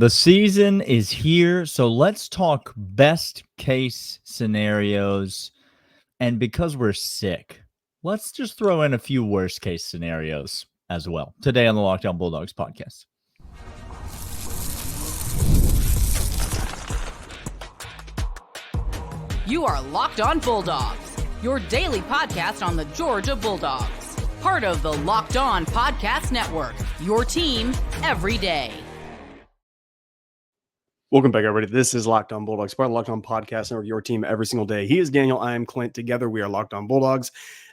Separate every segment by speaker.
Speaker 1: The season is here, so let's talk best case scenarios. And because we're sick, let's just throw in a few worst case scenarios as well today on the Locked On Bulldogs podcast.
Speaker 2: You are Locked On Bulldogs, your daily podcast on the Georgia Bulldogs. Part of the Locked On Podcast Network, your team every day.
Speaker 3: Welcome back, everybody. This is Locked On Bulldogs, part of the Locked On Podcast Network, your team every single day. He is Daniel. I am Clint. Together, we are Locked On Bulldogs.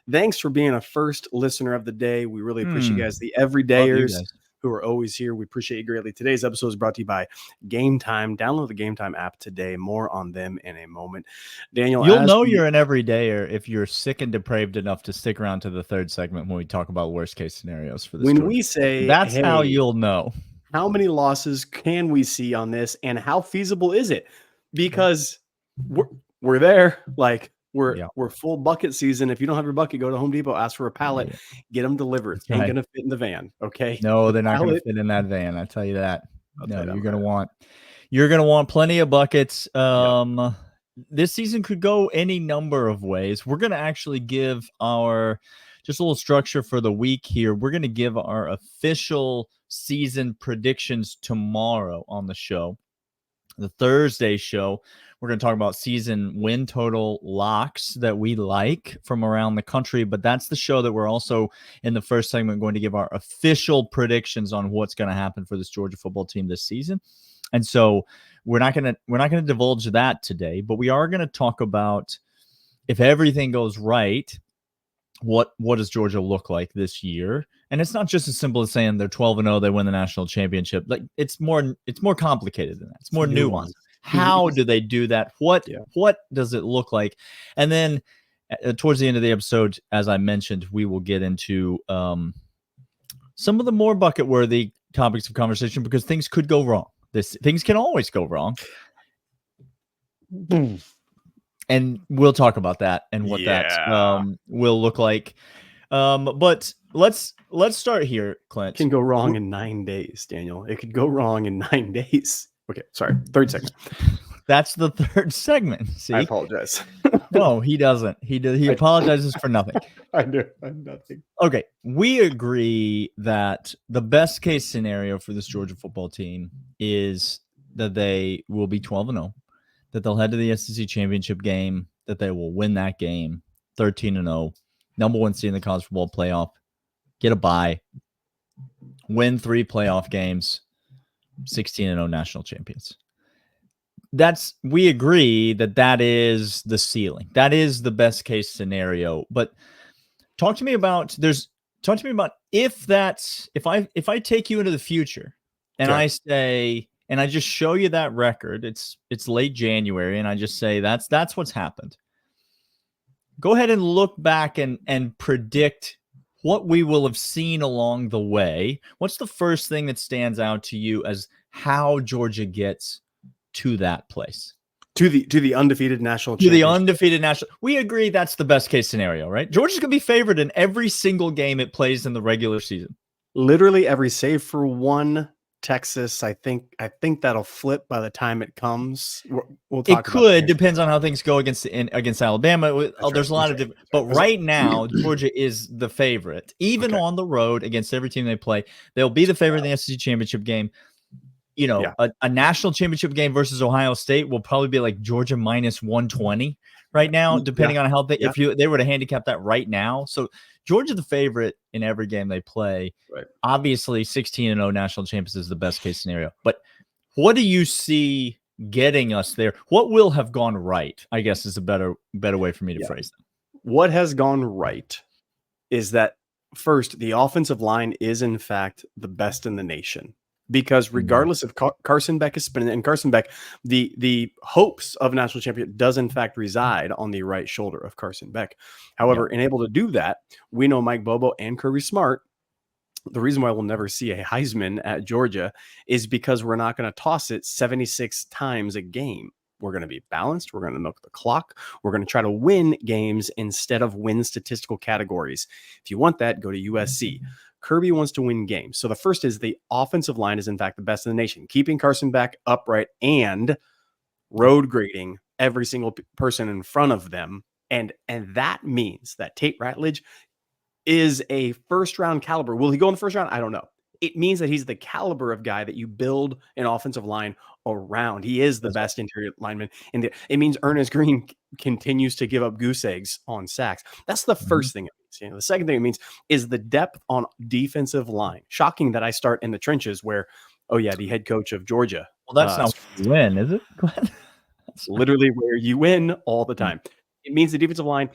Speaker 3: Thanks for being a first listener of the day. We really appreciate you guys, the everydayers who are always here. We appreciate you greatly. Today's episode is brought to you by GameTime. Download the GameTime app today. More on them in a moment. Daniel,
Speaker 1: you'll know you're an everydayer if you're sick and depraved enough to stick around to the third segment when we talk about worst case scenarios for this.
Speaker 3: When we say
Speaker 1: that's how you'll know.
Speaker 3: How many losses can we see on this, and how feasible is it? Because we're there, like we're full bucket season. If you don't have your bucket, go to Home Depot, ask for a pallet, get them delivered. Ain't gonna fit in the van, okay?
Speaker 1: No, they're not gonna fit in that van. I tell you that. You're gonna want plenty of buckets. This season could go any number of ways. We're gonna actually give our just a little structure for the week here. We're gonna give our official season predictions tomorrow on the show. The Thursday show, we're going to talk about season win total locks that we like from around the country, but that's the show that we're also in the first segment going to give our official predictions on what's going to happen for this Georgia football team this season. And so we're not going to divulge that today, but we are going to talk about, if everything goes right, what does Georgia look like this year? And it's not just as simple as saying they're 12-0, they win the national championship. Like it's more complicated than that. It's more nuanced. How do they do that? What does it look like? And then towards the end of the episode, as I mentioned, we will get into some of the more bucket-worthy topics of conversation because things could go wrong. Things can always go wrong. And we'll talk about that and what that will look like. But let's start here, Clint.
Speaker 3: It can go wrong in 9 days, Daniel. It could go wrong in 9 days. Okay, sorry. Third segment.
Speaker 1: That's the third segment. See?
Speaker 3: I apologize.
Speaker 1: No, he doesn't. He apologizes for nothing.
Speaker 3: I do. I'm nothing.
Speaker 1: Okay, we agree that the best case scenario for this Georgia football team is that they will be 12-0. That they'll head to the SEC championship game, that they will win that game 13-0, number one seed in the college football playoff, get a bye, win 3 playoff games, 16-0 national champions. We agree that is the ceiling. That is the best case scenario. But talk to me about if I take you into the future and I say, and I just show you that record, it's late January, and I just say that's what's happened. Go ahead and look back and predict what we will have seen along the way. What's the first thing that stands out to you as how Georgia gets to that place?
Speaker 3: To the undefeated national championship.
Speaker 1: To the undefeated national. We agree that's the best case scenario, right? Georgia's going to be favored in every single game it plays in the regular season.
Speaker 3: Literally every, save for one. Texas, I think that'll flip by the time it comes. We'll talk.
Speaker 1: It could, depends on how things go against Alabama. There's a lot of different, but right now Georgia is the favorite, even on the road against every team they play. They'll be the favorite in the SEC championship game. You know, a national championship game versus Ohio State will probably be like Georgia minus 120 right now, depending on how if they were to handicap that right now. So Georgia the favorite in every game they play. Right. Obviously, 16-0 national champions is the best case scenario. But what do you see getting us there? What will have gone right, I guess, is a better way for me to phrase that.
Speaker 3: What has gone right is that, first, the offensive line is, in fact, the best in the nation. Because regardless of Carson Beck is spinning, and Carson Beck, the hopes of national champion does in fact reside on the right shoulder of Carson Beck. However, in able to do that, we know Mike Bobo and Kirby Smart. The reason why we'll never see a Heisman at Georgia is because we're not going to toss it 76 times a game. We're going to be balanced. We're going to milk the clock. We're going to try to win games instead of win statistical categories. If you want that, go to USC. Kirby wants to win games. So the first is the offensive line is in fact the best in the nation, keeping Carson Beck upright and road grading every single person in front of them. And that means that Tate Ratledge is a first round caliber. Will he go in the first round? I don't know. It means that he's the caliber of guy that you build an offensive line around. He is the best interior lineman. And it means Ernest Green continues to give up goose eggs on sacks. That's the first thing it means. The second thing it means is the depth on defensive line. Shocking that I start in the trenches where, the head coach of Georgia.
Speaker 1: Well, that's not where you win, is it, Glenn?
Speaker 3: That's literally where you win all the time. It means the defensive line,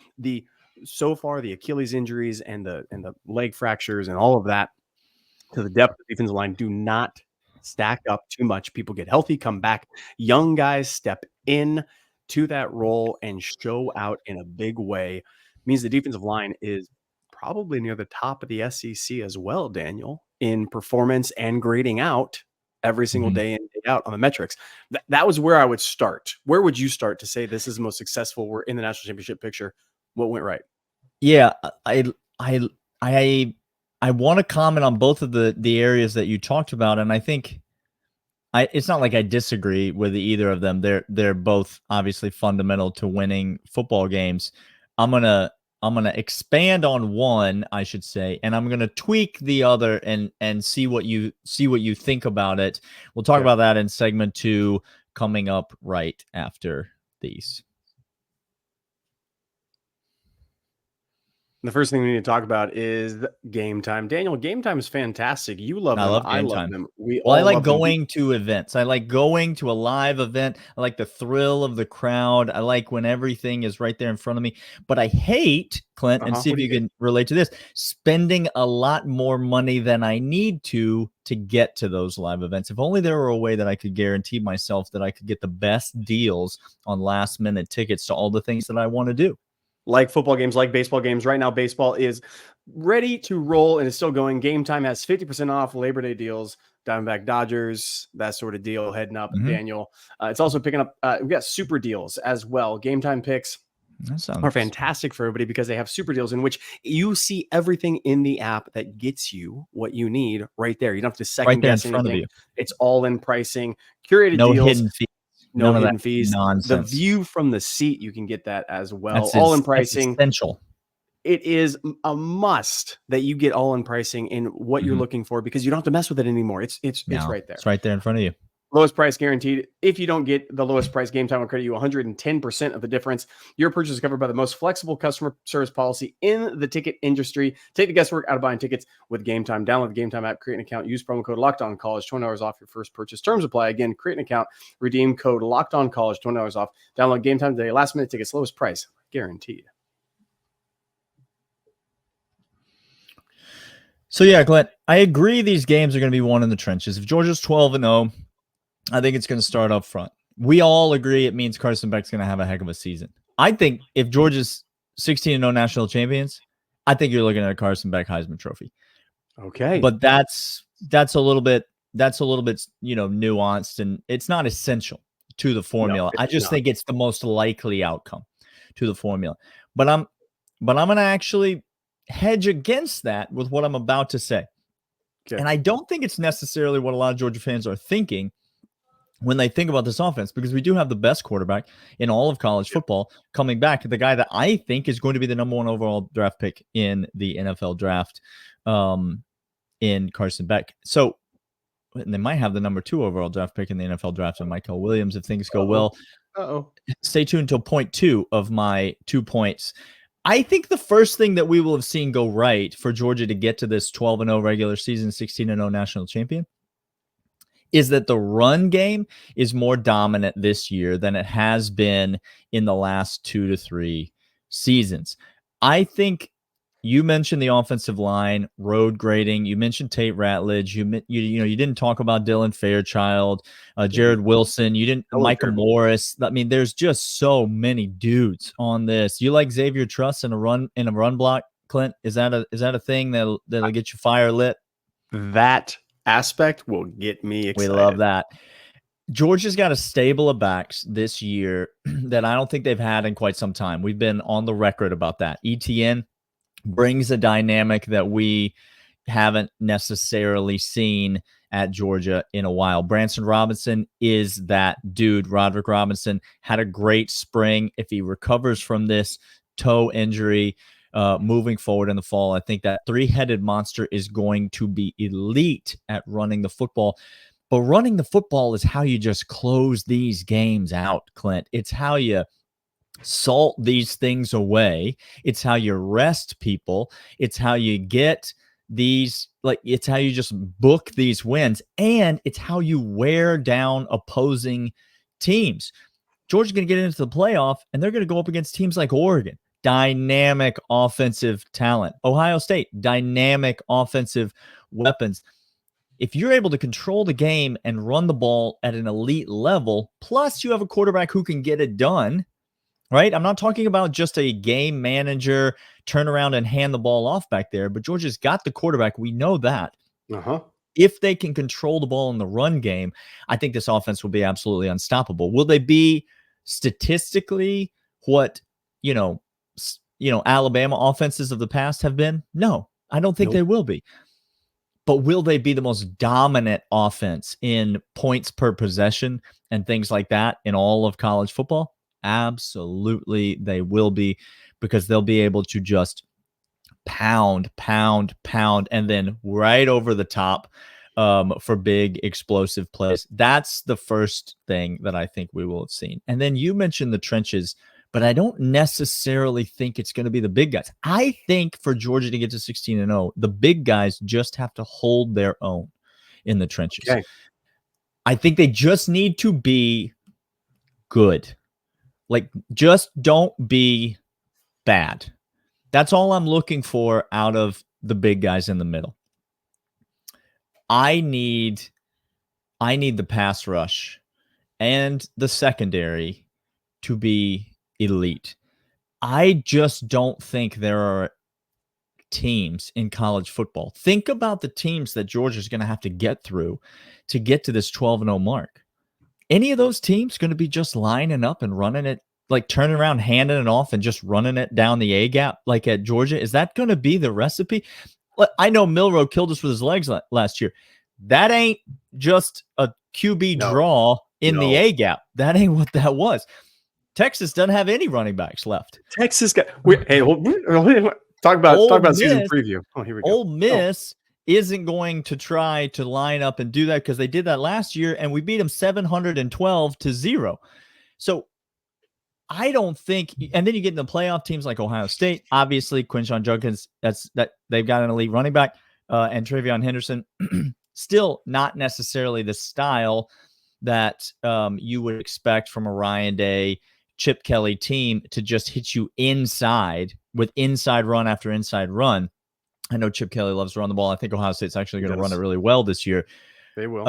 Speaker 3: so far the Achilles injuries and the leg fractures and all of that, to the depth of the defensive line, do not stack up too much. People get healthy, come back. Young guys step in to that role and show out in a big way. It means the defensive line is probably near the top of the SEC as well, Daniel, in performance and grading out every single day in, day out on the metrics. That was where I would start. Where would you start to say this is the most successful? We're in the national championship picture. What went right?
Speaker 1: Yeah, I want to comment on both of the areas that you talked about, and I think it's not like I disagree with either of them. They're both obviously fundamental to winning football games. I'm gonna expand on one, I should say, and I'm gonna tweak the other and see what you think about it. We'll talk about that in segment 2 coming up right after these.
Speaker 3: The first thing we need to talk about is Game Time. Daniel, Game Time is fantastic. You love them. I love them.
Speaker 1: I like going to events. I like going to a live event. I like the thrill of the crowd. I like when everything is right there in front of me. But I hate, Clint, and see if you can relate to this, spending a lot more money than I need to get to those live events. If only there were a way that I could guarantee myself that I could get the best deals on last-minute tickets to all the things that I want to do.
Speaker 3: Like football games, like baseball games. Right now, baseball is ready to roll and is still going. Game Time has 50% off Labor Day deals. Diamondback Dodgers, that sort of deal heading up, Daniel. It's also picking up, we've got super deals as well. Game Time picks are fantastic for everybody because they have super deals in which you see everything in the app that gets you what you need right there. You don't have to second guess anything. It's all in pricing, curated deals.
Speaker 1: No hidden fees.
Speaker 3: No hidden fees.
Speaker 1: Nonsense.
Speaker 3: The view from the seat, you can get that as well. All in pricing.
Speaker 1: Essential.
Speaker 3: It is a must that you get all in pricing in what you're looking for because you don't have to mess with it anymore. It's right there.
Speaker 1: It's right there in front of you.
Speaker 3: Lowest price guaranteed. If you don't get the lowest price, Game Time will credit you 110% of the difference. Your purchase is covered by the most flexible customer service policy in the ticket industry. Take the guesswork out of buying tickets with Game Time. Download the Game Time app, create an account, use promo code LOCKEDONCollege, $20 off your first purchase. Terms apply. Again, create an account, redeem code LOCKEDONCollege, $20 off. Download Game Time today. Last minute tickets, lowest price guaranteed.
Speaker 1: So yeah, Clint, I agree these games are going to be won in the trenches. If Georgia's 12-0, I think it's going to start up front. We all agree it means Carson Beck's going to have a heck of a season. I think if Georgia's 16-0 national champions, I think you're looking at a Carson Beck Heisman Trophy.
Speaker 3: Okay.
Speaker 1: But that's a little bit nuanced, and it's not essential to the formula. I just think it's the most likely outcome to the formula. But I'm going to actually hedge against that with what I'm about to say. Okay. And I don't think it's necessarily what a lot of Georgia fans are thinking when they think about this offense, because we do have the best quarterback in all of college football coming back, the guy that I think is going to be the number 1 overall draft pick in the NFL draft, in Carson Beck. So and they might have the number 2 overall draft pick in the NFL draft in Michael Williams if things go well. Stay tuned until point 2 of my 2 points. I think the first thing that we will have seen go right for Georgia to get to this 12-0 regular season, 16-0 national champion is that the run game is more dominant this year than it has been in the last 2 to 3 seasons. I think you mentioned the offensive line, road grading. You mentioned Tate Ratledge. You didn't talk about Dylan Fairchild, Jared Wilson. You didn't Micah Morris. I mean, there's just so many dudes on this. You like Xavier Truss in a run block, Clint? Is that a thing that'll get you fire lit?
Speaker 3: That aspect will get me excited.
Speaker 1: We love that. Georgia's got a stable of backs this year that I don't think they've had in quite some time. We've been on the record about that. ETN brings a dynamic that we haven't necessarily seen at Georgia in a while. Branson Robinson is that dude. Roderick Robinson had a great spring. If he recovers from this toe injury moving forward in the fall, I think that three-headed monster is going to be elite at running the football. But running the football is how you just close these games out, Clint. It's how you salt these things away. It's how you rest people. It's how you get these, it's how you just book these wins, and it's how you wear down opposing teams. Georgia's going to get into the playoff, and they're going to go up against teams like Oregon, dynamic offensive talent. Ohio State, dynamic offensive weapons. If you're able to control the game and run the ball at an elite level, plus you have a quarterback who can get it done, right? I'm not talking about just a game manager, turn around and hand the ball off back there, but Georgia's got the quarterback. We know that. If they can control the ball in the run game, I think this offense will be absolutely unstoppable. Will they be statistically what, Alabama offenses of the past have been? No, I don't think they will be. But will they be the most dominant offense in points per possession and things like that in all of college football? Absolutely, they will be, because they'll be able to just pound, and then right over the top for big explosive plays. That's the first thing that I think we will have seen. And then you mentioned the trenches, but I don't necessarily think it's going to be the big guys. I think for Georgia to get to 16-0, the big guys just have to hold their own in the trenches. Okay. I think they just need to be good. Just don't be bad. That's all I'm looking for out of the big guys in the middle. I need the pass rush and the secondary to be elite. I just don't think there are teams in college football. Think about the teams that Georgia's going to have to get through to get to this 12-0 mark. Any of those teams going to be just lining up and running it, turning around, handing it off, and just running it down the A gap like at Georgia? Is that going to be the recipe? I know Milroe killed us with his legs last year. That ain't just a QB draw in the A gap. That ain't what that was. Texas doesn't have any running backs left.
Speaker 3: Texas got. Talk about season preview. Oh, here we go.
Speaker 1: Ole Miss isn't going to try to line up and do that, because they did that last year and we beat them 712-0. So I don't think, and then you get in the playoff teams like Ohio State, obviously Quinshon Judkins, that they've got an elite running back, and Travion Henderson, still not necessarily the style that you would expect from a Ryan Day, Chip Kelly team to just hit you inside with inside run after inside run. I know Chip Kelly loves to run the ball. I think Ohio State's actually going to run it really well this year.
Speaker 3: They will.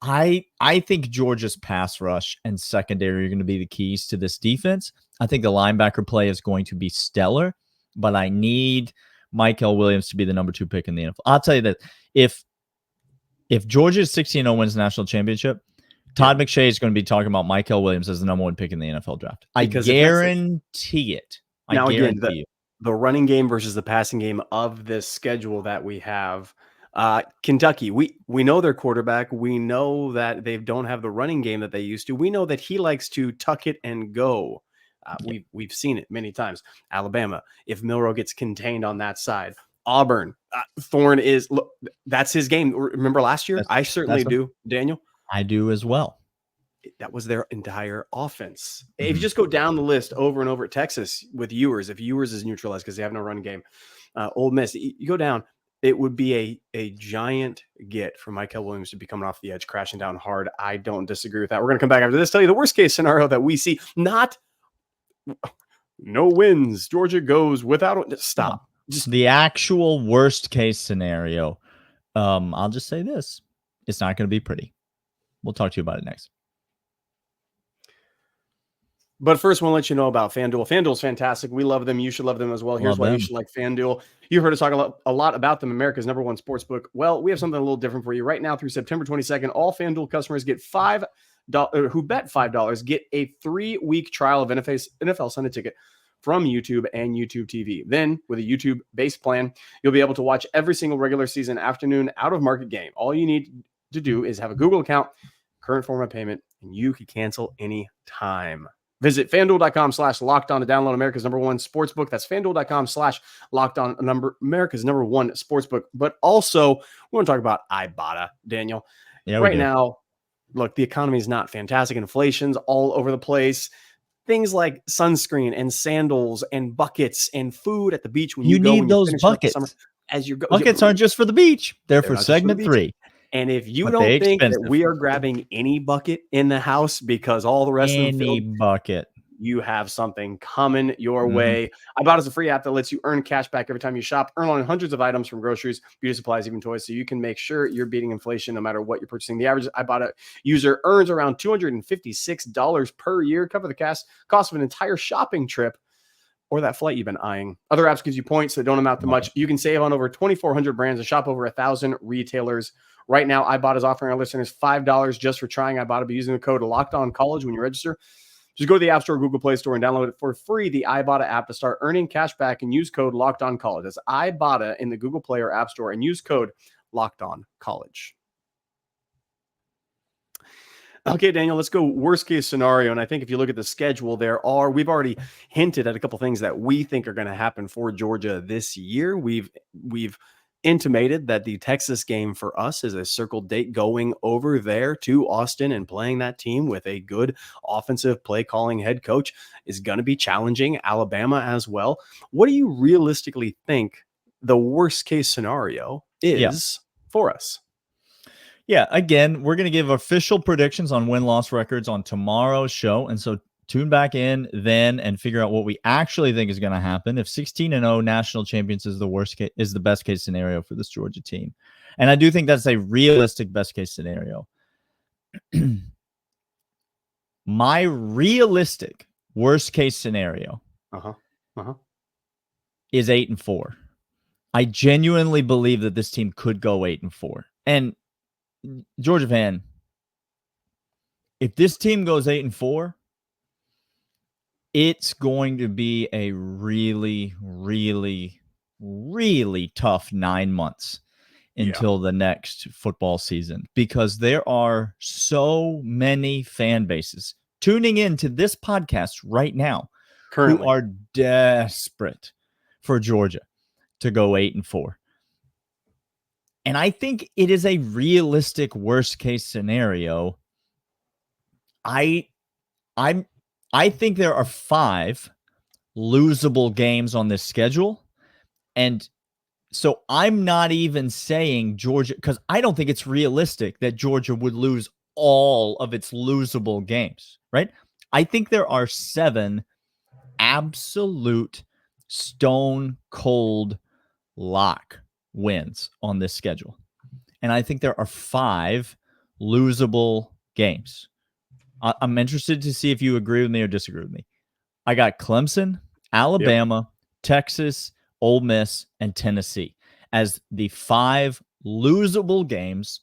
Speaker 1: I think Georgia's pass rush and secondary are going to be the keys to this defense. I think the linebacker play is going to be stellar, but I need Michael Williams to be the number 2 pick in the NFL. I'll tell you that if Georgia's 16-0 wins the national championship, Todd McShay is going to be talking about Michael Williams as the number 1 pick in the NFL draft. I guarantee it.
Speaker 3: Now, again, the running game versus the passing game of this schedule that we have. Kentucky, we know their quarterback. We know that they don't have the running game that they used to. We know that he likes to tuck it and go. We've seen it many times. Alabama, if Milroe gets contained on that side. Auburn, Thorne that's his game. Remember last year? I certainly do, Daniel.
Speaker 1: I do as well.
Speaker 3: That was their entire offense. Mm-hmm. If you just go down the list over and over at Texas with Ewers, if Ewers is neutralized because they have no run game, Ole Miss, you go down, it would be a giant get for Michael Williams to be coming off the edge, crashing down hard. I don't disagree with that. We're going to come back after this, tell you the worst case scenario that we see. Not no wins. Georgia goes without stop.
Speaker 1: Just the actual worst case scenario. I'll just say this. It's not going to be pretty. We'll talk to you about it next.
Speaker 3: But first, I want to let you know about FanDuel. FanDuel is fantastic. We love them. You should love them as well. Here's why you should like FanDuel. You've heard us talk a lot about them, America's #1 sportsbook. Well, we have something a little different for you. Right now through September 22nd, all FanDuel customers get who bet $5 get a 3-week trial of NFL Sunday Ticket from YouTube and YouTube TV. Then, with a YouTube-based plan, you'll be able to watch every single regular season afternoon out-of-market game. All you need to do is have a Google account, current form of payment, and you can cancel any time. Visit FanDuel.com/lockedon to download America's #1 sportsbook. That's FanDuel.com/lockedon, America's #1 sportsbook. But also, we want to talk about Ibotta, Daniel.
Speaker 1: Yeah,
Speaker 3: right now, look, the economy is not fantastic. Inflation's all over the place. Things like sunscreen and sandals and buckets and food at the beach when you go.
Speaker 1: Need those buckets.
Speaker 3: As you go,
Speaker 1: buckets aren't just for the beach; they're for segment 3.
Speaker 3: And if you don't think that we are grabbing any bucket in the house because all the rest of the field,
Speaker 1: bucket,
Speaker 3: you have something coming your way. Ibotta is a free app that lets you earn cash back every time you shop, earn on hundreds of items from groceries, beauty supplies, even toys, so you can make sure you're beating inflation no matter what you're purchasing. The average Ibotta user earns around $256 per year, cover the cost of an entire shopping trip or that flight you've been eyeing. Other apps gives you points that don't amount to much. You can save on over 2,400 brands and shop over 1,000 retailers. Right now, Ibotta is offering our listeners $5 just for trying Ibotta by using the code LOCKEDONCollege when you register. Just go to the App Store or Google Play Store and download it for free, the Ibotta app, to start earning cash back, and use code LOCKEDONCollege. That's Ibotta in the Google Play or App Store and use code LOCKEDONCollege. Okay, Daniel, let's go worst case scenario. And I think if you look at the schedule, we've already hinted at a couple things that we think are going to happen for Georgia this year. We've intimated that the Texas game for us is a circled date, going over there to Austin and playing that team with a good offensive play calling head coach is going to be challenging. Alabama as well. What do you realistically think the worst case scenario is for us?
Speaker 1: Yeah, again, we're going to give official predictions on win-loss records on tomorrow's show. And so tune back in then and figure out what we actually think is going to happen if 16-0 national champions is the best case scenario for this Georgia team. And I do think that's a realistic best case scenario. My realistic worst case scenario is 8-4. I genuinely believe that this team could go 8-4. And Georgia fan, if this team goes 8-4, it's going to be a really, really, really tough 9 months until the next football season, because there are so many fan bases tuning into this podcast right now who are desperate for Georgia to go 8-4. And I think it is a realistic worst case scenario. I think there are 5 losable games on this schedule. And so I'm not even saying Georgia, because I don't think it's realistic that Georgia would lose all of its losable games, right? I think there are 7 absolute stone cold lock wins on this schedule. And I think there are 5 losable games. I'm interested to see if you agree with me or disagree with me. I got Clemson, Alabama, Texas, Ole Miss, and Tennessee as the 5 losable games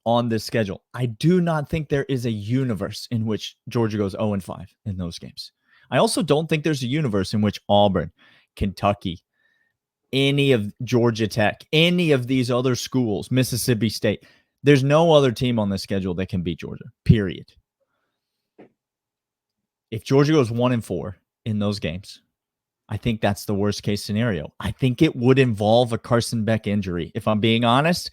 Speaker 1: on this schedule. I do not think there is a universe in which Georgia goes 0-5 in those games. I also don't think there's a universe in which Auburn, Kentucky, any of Georgia Tech, any of these other schools, Mississippi State, there's no other team on this schedule that can beat Georgia, period. If Georgia goes 1-4 in those games, I think that's the worst case scenario. I think it would involve a Carson Beck injury. If I'm being honest,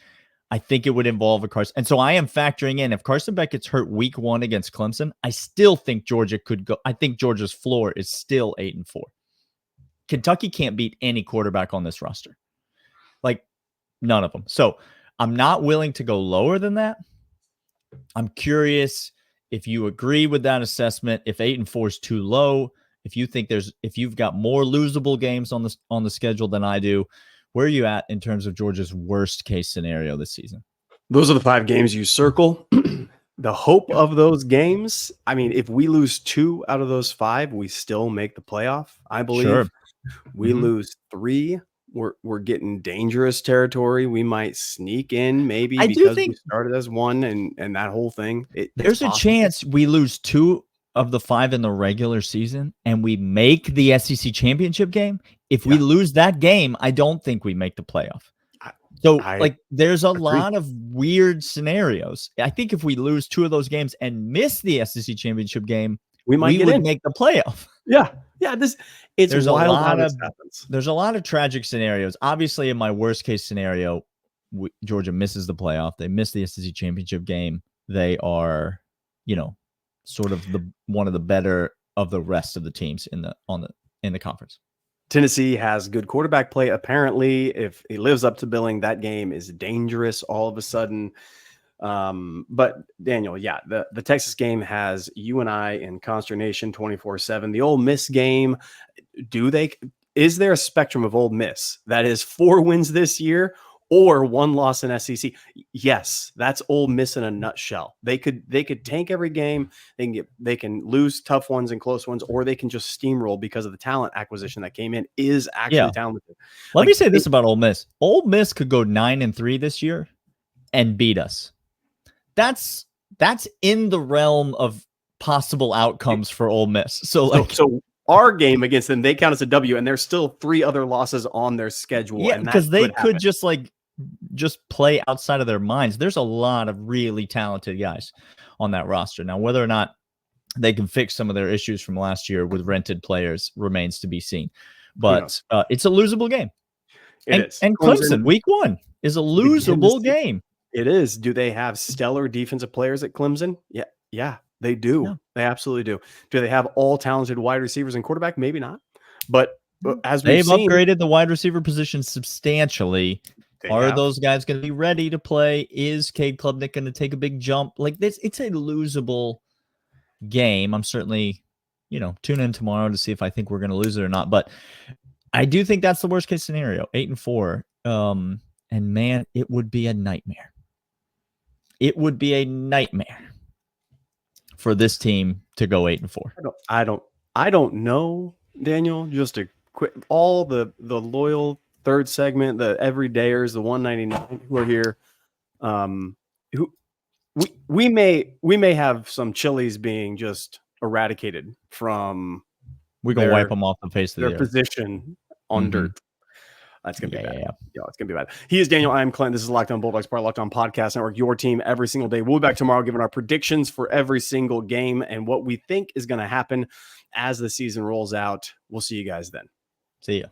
Speaker 1: I think it would involve a Carson. And so I am factoring in, if Carson Beck gets hurt week 1 against Clemson, I still think Georgia could go. I think Georgia's floor is still 8-4. Kentucky can't beat any quarterback on this roster. Like, none of them. So I'm not willing to go lower than that. I'm curious if you agree with that assessment, if 8-4 is too low, if you've got more losable games on the schedule than I do. Where are you at in terms of Georgia's worst case scenario this season?
Speaker 3: Those are the 5 games you circle. The hope of those games, I mean, if we lose 2 out of those 5, we still make the playoff, I believe. Sure. We lose 3, we're getting dangerous territory. We might sneak in maybe because we started as 1 and that whole thing.
Speaker 1: There's a chance we lose 2 of the 5 in the regular season and we make the SEC championship game, if we lose that game, I don't think we make the playoff. So there's a lot of weird scenarios. I think if we lose 2 of those games and miss the SEC championship game, we would make the playoff.
Speaker 3: Yeah. There's wild how this happens.
Speaker 1: There's a lot of tragic scenarios. Obviously, in my worst case scenario, Georgia misses the playoff. They miss the SEC championship game. They are, sort of one of the better of the rest of the teams in the conference.
Speaker 3: Tennessee has good quarterback play. Apparently, if he lives up to billing, that game is dangerous all of a sudden. But Daniel, the Texas game has you and I in consternation 24/7. The Ole Miss game, is there a spectrum of Ole Miss that is 4 wins this year or 1 loss in SEC? Yes, that's Ole Miss in a nutshell. They could tank every game. They can lose tough ones and close ones, or they can just steamroll because of the talent acquisition that came in is actually talented.
Speaker 1: Let me say this about Ole Miss. Ole Miss could go 9-3 this year and beat us. That's in the realm of possible outcomes for Ole Miss. So
Speaker 3: our game against them, they count as a W, and there's still 3 other losses on their schedule.
Speaker 1: Yeah, because they could just play outside of their minds. There's a lot of really talented guys on that roster. Now, whether or not they can fix some of their issues from last year with rented players remains to be seen. But it's a losable game.
Speaker 3: It is.
Speaker 1: And Clemson, week 1, is a losable game.
Speaker 3: It is. Do they have stellar defensive players at Clemson? Yeah, they do. Yeah. They absolutely do. Do they have all talented wide receivers and quarterback? Maybe not. But as they've
Speaker 1: upgraded the wide receiver position substantially. Are those guys going to be ready to play? Is Cade Klubnik going to take a big jump? Like this, it's a losable game. I'm certainly, tune in tomorrow to see if I think we're going to lose it or not. But I do think that's the worst case scenario, 8-4. And man, it would be a nightmare. It would be a nightmare for this team to go 8-4.
Speaker 3: I don't know, Daniel. Just to quit all the loyal third segment, the everydayers, the 199 who are here. Who we may have some Chili's being just eradicated from.
Speaker 1: We're gonna wipe them off the face of
Speaker 3: their position on dirt. That's going to be bad. Yeah, it's going to be bad. He is Daniel. I am Clint. This is Locked On Bulldogs, part of Locked On Podcast Network, your team every single day. We'll be back tomorrow giving our predictions for every single game and what we think is going to happen as the season rolls out. We'll see you guys then.
Speaker 1: See ya.